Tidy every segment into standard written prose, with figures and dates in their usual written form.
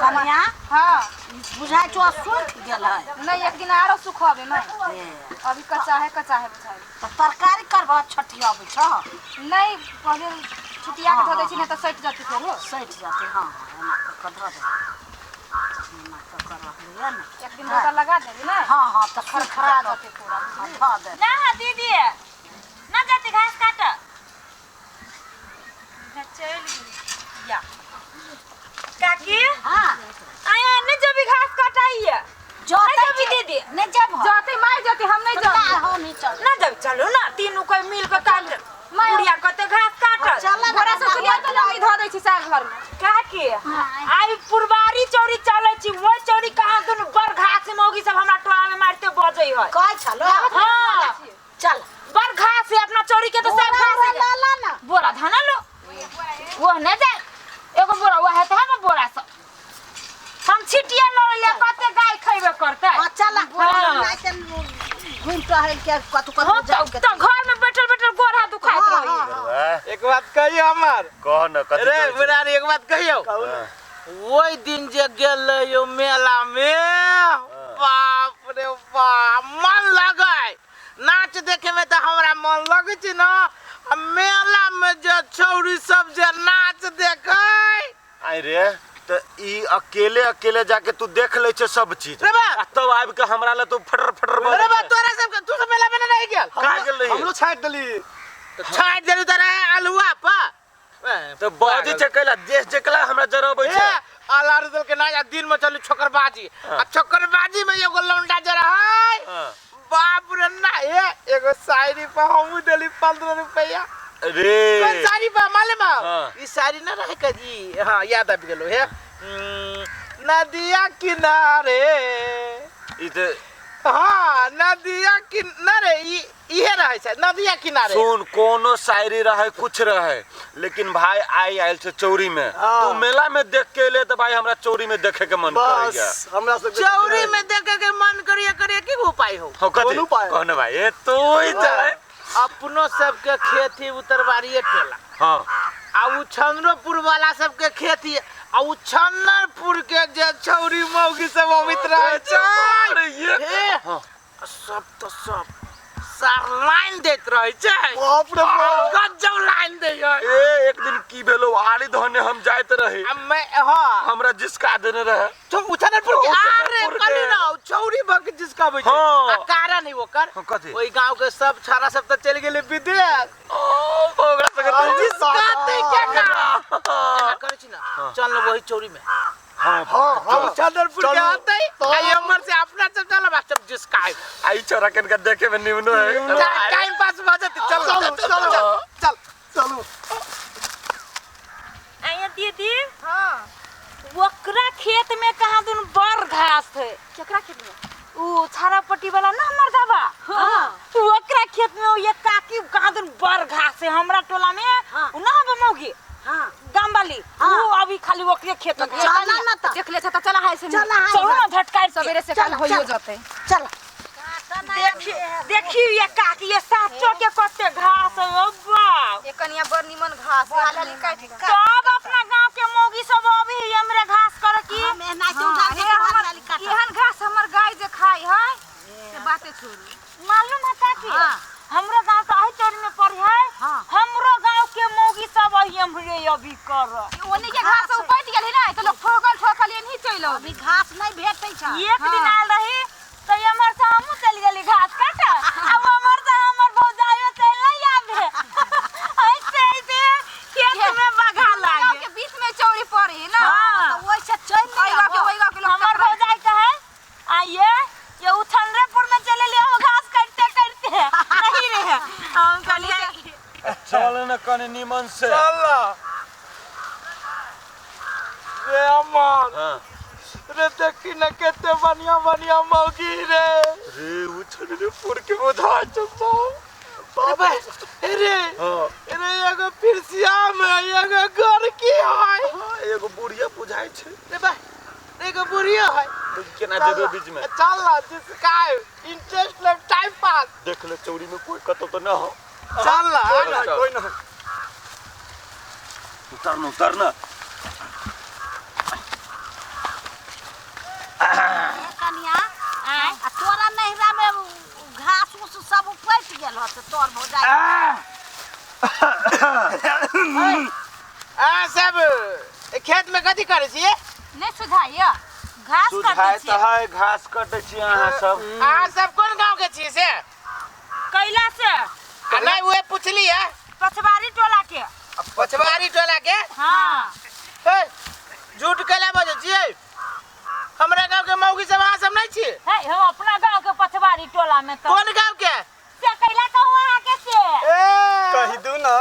कन्या हाँ बुझाय छो सूख गेल है नहीं एक दिन आरो सुखबे नहीं अभी कच्चा है बुझाई तो तरकारी करबा छठिया बुझ नहीं पहले छुटिया के धो दै छी नहीं तो सट जाती फिर हो सट जाते हां एना क धो दे एना क कर रखलिए ना एक दिन रोटा लगा देबी ना हां तो खरखरा जाते पूरा धो दे ना दीदी ना जाती घास काट ना चल या काकी हां आया ने जब घास काटाई है जोते भी दीदी नहीं जब जाते मार जाते हम नहीं जाते हम नहीं चल ना जब चलो ना तीनों कोई मिल के काट बुढ़िया कते घास काट चल बड़ा से सुनिया तो नहीं धो दै छी साग घर में काकी आई पुरबारी चौरी चले छी वो चौरी कहां दुन बर घास में होगी सब हमरा टोला में मारते बजई है कह चलो हां चल बर घास है अपना चौरी के तो सब घास है ला ना बोरा धाना लो वो न जा एगो बोरा वो है त हम बोरा सब हम छिटिया ल ले कते गाय खइबे करते हां चल नाइते घूम टहल के कतु कतु जाओ के तो घर में बैठल बैठल गोर हाथ दुखाइत रही एक बात कहियो हमर कह न कथि अरे बुढ़ारी एक बात कहियो ओई दिन जे गेल यो मेला में बाप रे बाप मन लगे नाच देखे में तो हमरा मन लगे छी ना मेला में जे छौरी सब जे नाच देखे आई रे त ई अकेले जाके तू देख ले छ सब चीज रे बा तब आब के हमरा ल तू फटर बोल अरे बा तोरा सब तू सब मेला में नहीं रह गेल का गेल रही हम लोग छाट देली तोरा आलूआ पा तो बाजी चकला देश जकला हमरा जरबै छ आलार दल के ना दिन में चली छोकरबाजी आ छोकरबाजी में एगो लौंडा जरा है बाप रे ना एगो शायरी पे हम देली 15 रुपया अरे कौन साड़ी पे मालूम हाँ। ई साड़ी ना रहे कजी हां याद आ गेलो है नदिया किनारे ई त हां नदिया किनारे इहे रहे छै नदिया किनारे सुन कोनो शायरी रहे कुछ रहे लेकिन भाई आई आइल छ चौरी में तू मेला में देख के ले त भाई हमरा चौरी में देखे के मन करैया हमरा सब चौरी में देखे के मन करे की उपाय हो कथि कौन भाई ए तू ही जाए अपनो सबके खेती उत्तरबाड़िए टोला हां आ उ चंद्रपुर वाला सबके खेती आ उ चंद्रपुर के जे छौरी मौगी सब अमित रहे छै सब तो सब सार लाइन देत रहे छै बाप रे बाप गजब लाइन दे ए एक दिन की भेलो आड़ी धने हम जाइत रहे मैं हां हमरा जिसका देने रहे तो चंद्रपुर के अरे कनी ना छौरी भग जिसका बे छै आ कारण है ओकर कथि ओई गांव के सब छारा सब त चल गेले विदेश ओकरा संगे जिसका ते क्या का करे छी ना चल वही चौरी में हां चंद्रपुर के आते आई हमर से अपना सब चल बस जिसका आई छोरा के देखे में निमनो है टाइम पास हो जाते चल चलो आया दीदी हां ओकरा खेत में कहां दुन बर घास है केकरा खेत में उ छारापट्टी वाला ना हमर दावा हां ओकरा खेत में ये काकी कहां दुन बर घास है हमरा टोला में उ ना बमौगी हां गाम वाली वो अभी खाली ओकरे खेत में चल ना त देख ले त चला है से चल है चलो ना झटकार सवेरे से कल होइयो जाते चल देखी ये काकी ये साचो के कते घास है ओ बाप एक कनिया बड़ निमन घास आलली काट सब अपना गांव के मौगी सब अभी हमरे घास कर की मेहनत उठा के हरियाली काट एहन घास हमर गाय जे खाई है से बातें छोड़ू मालूम है काकी हां हमरो गांव तो आही चोरी में पड़ी है हां हमरो गांव के मौगी सब हमरे अभी कर ओने के घास उपट गेल है ना तो लोग ठोकल एनही चलो अभी घास नहीं भेटै छ एक दिन आल रही तो हमर से हमहु चल गेली घास काट अब हमर से हमर भौजाइयो चल नहीं आबे ऐसे खेत में बघा लागे के बीच में चौरी पड़ी ना तो ओइ से चल ओइगा के लोग हमर भौजाई कहे आइए ये उछंद्रपुर में चले ले वो घास काटते नहीं रहे हम कहलिए चल न कने निमन से चल रे अमन हां रे देखी न केते बढ़िया मौगी रे उछंद्रपुर के बुधा चो बाबा रे रे एगो पिरसिया में एगो घर की है एगो बुढ़िया बुझाई छै रे बा एगो बुढ़िया है केना जेबे बीच में चल ना जिसका इंटरेस्ट ले टाइम पास देख ले चौरी में कोई कतो तो ना हो चल ना कोई ना उतरना सुधारे छियै नहीं सुधाइए घास सुधाय काटे तो छियै है घास कटे छी अहाँ सब। अहाँ सब कोन गांव के छियै से कैला से आ नहीं उहे पुछली है पछवारी टोला के। पछवारी टोला के। हाँ ए, झूठ कैला बजै छियै हमरा गांव के मौगी सब अहाँ सब नहीं छियै है हम अपना गांव के पछवारी टोला में तो कोन गांव के से कैला कहूँ आके से कही दू ना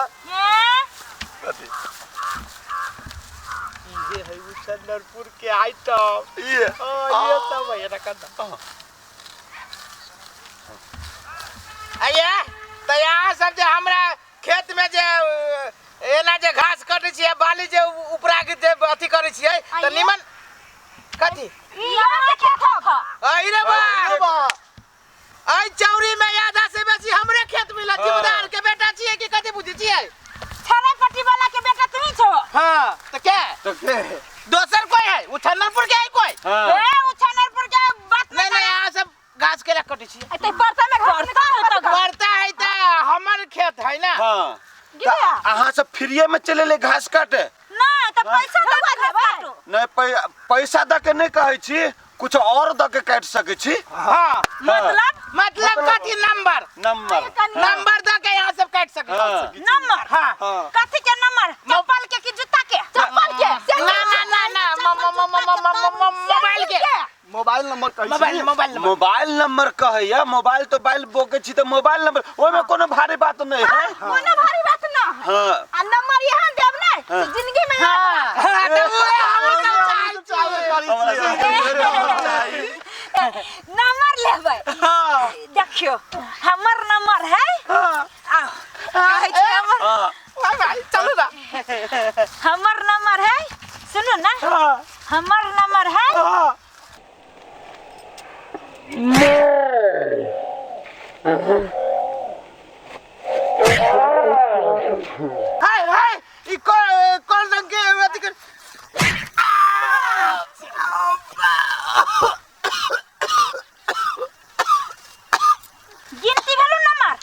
ये है उछनरपुर के आइटम ये ये सब है रखा आइए तो यहाँ सब जे हमरा खेत में जे एना जे घास काटे छियै बाली जे उपरा के जे अथी करे छियै त निमन कथी यहाँ के खेत होगा आई रे बा आई चौरी में आधा से बेसी हमरे खेत मिला जिम्मेदार के बेटा छियै कि कथी बुझै छियै छरे पट्टी वाला के बेटा तुही छो। हां त के दोसर कोई है उछनरपुर के है कोई ए उछनरपुर के बात नहीं नहीं यहाँ सब घास के कटे छियै तो परता में करता है तो करता है त हमर खेत है ना हां गिया अहाँ सब फ्रीए में चले ले घास काटे नहीं तो पैसा दे काटो नहीं पैसा द के नहीं कहै छी कुछ और द के काट सके छी। हां मतलब कथी नंबर नंबर द के यहाँ सब काट सके नंबर हां कथी के नंबर चप्पल के कि जूता के चप्पल के ना मोबाइल के मोबाइल नंबर कही मोबाइल नंबर कहैया मोबाइल तो बाइल बोके छी तो मोबाइल नंबर ओय में कोनो भारी बात नहीं है। कोनो भारी बात ना हां आ नंबर यहाँ देब ना तो जिंदगी में याद तो वो हम नंबर लेबै देखियो हमर नंबर है कहै छी हमर चलू ना हमर नंबर है सुनो ना हमर नंबर है हाय हाय ई कौन रंग के अथी कर गिनती भेलु नंबर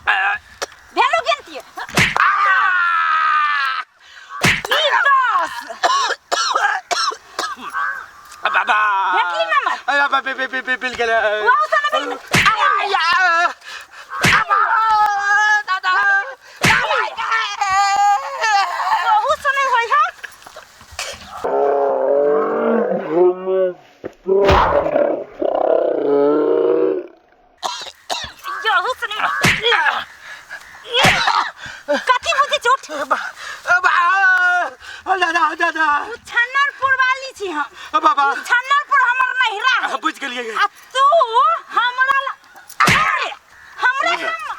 भेलु गिनती बाबा भेटली नंबर अरे बाबा बिल गेल वाह सने दादा बहुत समय होई है जो हुसने कथी बुझी झूठ दादा छन्नरपुर वाली छी हम बाबा छन्नरपुर हमर नहिरा है बुझ गेलिए आ तू हमरा हमरे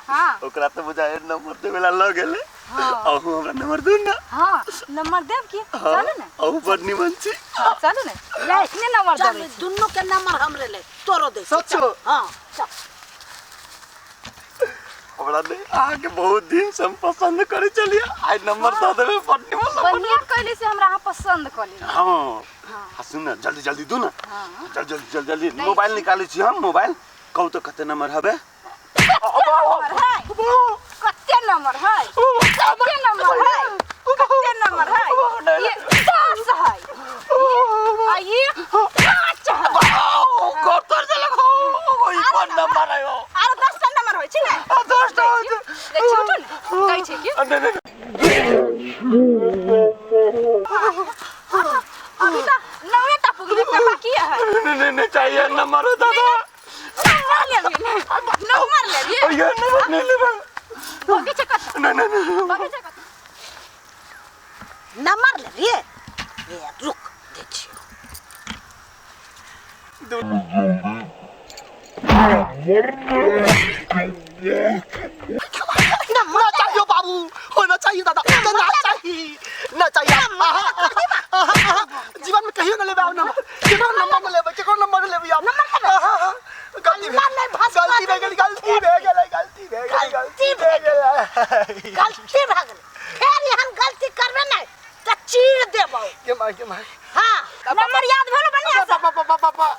हां ओकरा तो बुझाए नंबर देवेला ल गेले अहू हमरा नंबर दू ना हां नंबर देब की चलो ना अहू बड़ निमन छी चलो ना ले इतने नंबर चल देबे दुन्नु के नंबर हमरे ले तोरो दे सच्चो हां चल हमरा ने आके बहुत दिन से हम पसंद करे चलिए आज नंबर दे देबे बड़ निमन बढ़िया कहले से हमरा अहाँ पसंद कर ली हां सुन ना जल्दी जल्दी दू ना जल्दी मोबाइल निकाले छी हम मोबाइल कहू तो कते नंबर हबे कते नंबर है कते नंबर है कते नंबर है ये 10 है आ ये 5 है कोतर चले हो ई कोन नंबर है ओ आरो 10 टा नंबर होय छै ने 10 टा देखियो तो ने कहै छै कि अभी तो 9 टा पुगली पे बाकी है नहीं चाहिए नंबर दादा नंबर ले ये नंबर नहीं लेबे बाकी चकत नहीं बाकी चकत नंबर ले रे ये रुक दे छी ना चाहिए बाबू होना चाहिए दादा ना चाहिए जीवन में कहियो ना लेबे आप नंबर केकरो नंबर में लेबे आप गलती भे गेल फिर हम गलती करबे नहीं त चीर देबो के मार हां नंबर याद भेलो बढ़िया से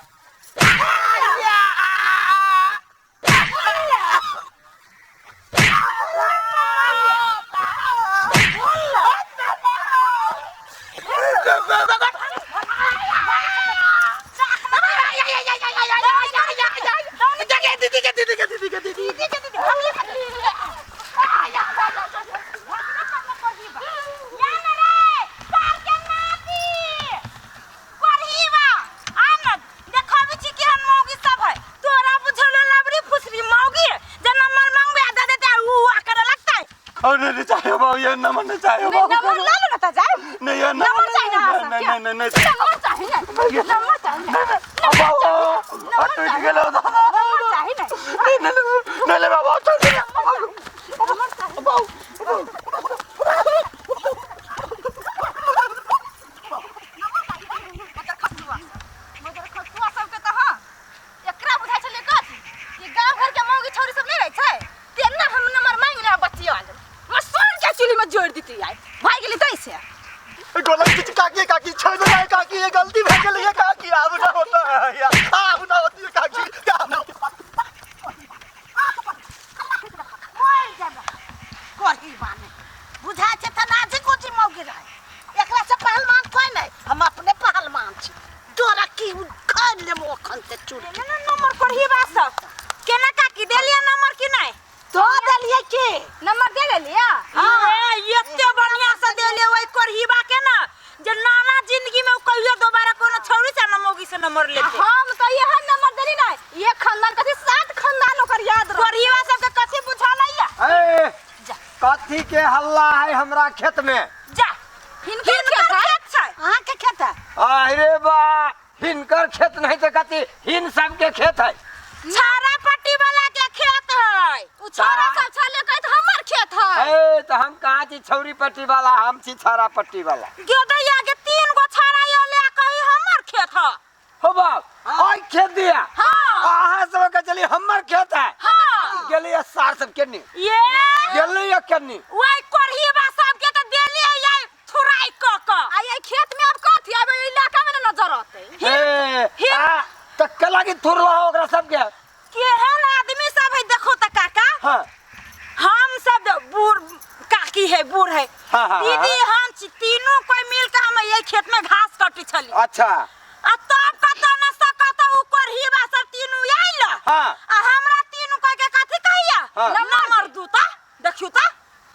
नहीं चाहिए बाबू, ये नंबर नहीं चाहिए नहीं बाबू। नंबर ला लो ना तो जाए नहीं ये नंबर चाहिए ना नहीं सब नहीं क्या नहीं नहीं नंबर चाहिए ना नंबर चाहिए अब बाबू टूट गेलो दादा। नंबर चाहिए ना नहीं ले बाबू चल दे नंबर चाहिए मगर खसुआ सबके त हां एकरा बुझाइ छले कथि ये गांव घर के मौगी छोरी सब नहीं रहे छै तेना हम नंबर मांग ले बच्ची वाले मसर के चुली में जोड़ देती आई भाई गेली तई से गलती काकी काकी छोड़ दो यार काकी, ये गलती हो गई है काकी, अब ना होता है यार, अब ना होती है काकी। कोई जब कोई बाने बुझा छे त नाजी कोची मौगी रहे एकला से पहलवान कोई नहीं, हम अपने पहलवान छी तोरा की खान ले मोखन से चूड़ी ना नंबर पढ़ी बा सब केना काकी देलिए नंबर कि नहीं तो दलिए के नंबर दे गेलिया हां एते बढ़िया से देले ओइ करहीबा के ना जे नाना जिंदगी में कहियो दोबारा कोनो छौरी से न मौगी से नंबर लेते हम तो यह नंबर देली ना ये खानदान कथि 7 खानदान ओकर याद रह करहीबा सब के कथि बुझा लइया ए कथी के हल्ला है हमरा खेत में? जा हिनके खेत है छै हां के खेत है अरे बा हिनकर खेत नहीं तो कथी हिन सब के खेत है। छारा पट्टी वाला के खेत है उ छोरा सब छले कहि त हमर खेत है ए तो हम कहाँ छी छौरी पट्टी वाला, हम छी छारा पट्टी वाला। गेदैया के 3 गो छारा यो ले कहि हमर खेत है हो बाप ओइ खेत दिया हां आहा सब के चली हमर खेत है। हां गेलिए सार सब केनी ये गेलिए केनी ओइ करहीबा सब के त देलिए याई थुराई क आ ये खेत में अब कथि आबे इलाका में न नजर आते ए आ त कला की थुर रहा ओकरा सब के केहन आदमी सब है देखो त काका हां हम सब बूढ़ काकी है बूढ़ है हाँ, दीदी हम तीनों कोई मिल के हम ये खेत में घास काटी छली अच्छा आ तब कत न सकत ऊपर ही बा सब तीनों आइल हां आ हमरा तीनों कह के कथि कहिया हाँ। नंबर दू ता देखियो ता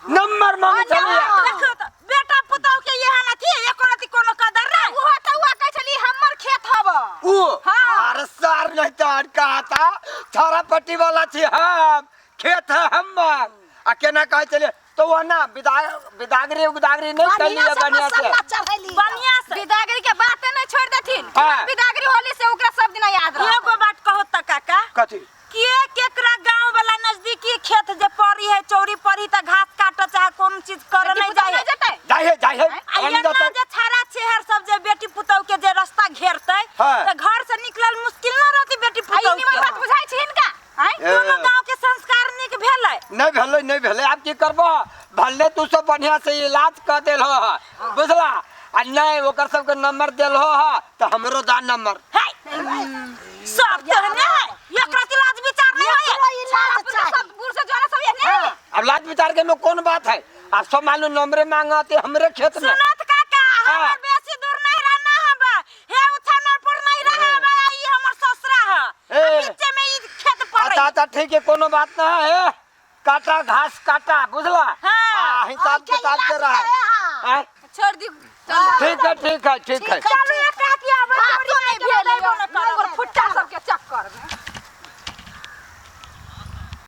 नंबर मांग चलिए देखियो ता बेटा पुतौ के यहाँ न थी एको रति कोनो कदर रे वो त हुआ कहि छली हमर खेत हब ऊ अरे सार नहीं तो कहा था छारा पट्टी वाला थी हम खेत है हमर आ केना कहे चले तो वो ना बिदागरी नहीं कर लिया बढ़िया से चढ़ैली बढ़िया से विदागरी के बातें नहीं छोड़ देथिन हाँ। विदागरी होली से ओकरा सब दिन याद रह एगो बात कहो त काका कथी के केकरा गांव वाला नजदीकी खेत जे पड़ी है चौरी पड़ी त घास काट चाहे कोन चीज कर नहीं जाए जाए अयना जे छारा छेहर सब जे बेटी पुतौ के जे रास्ता घेरतै हाँ। त घर से निकलल मुश्किल न रहती बेटी पुतौ आई निमन बात बुझाइ छी हिनका आई दोनों गांव के संस्कार निक भेलै नहीं भेले आप की करबो भले तू सब बढ़िया से इलाज कर देल हो बुझला आ नहीं ओकर सब के नंबर देल हो तो हमरो दा नंबर है सब कहने है एकरा के लाज विचार नहीं होय सब बूढ़ से जोरा सब ये नहीं अब लाज विचार के में कौन बात है? आप सब मालूम नंबरे मांगाते हमरे खेत में सुनत काका हाँ। हमर बेसी दूर नहीं रहना हबा हे उठानपुर नहीं रहबा ई हमर ससुरा है ए। बीच में ई खेत पड़ै अच्छा ठीक है कोनो बात ना है काटा घास काटा बुझला हाँ। हिसाब किताब से रहा है छोड़ दी चल ठीक है चलो एक काकी आबे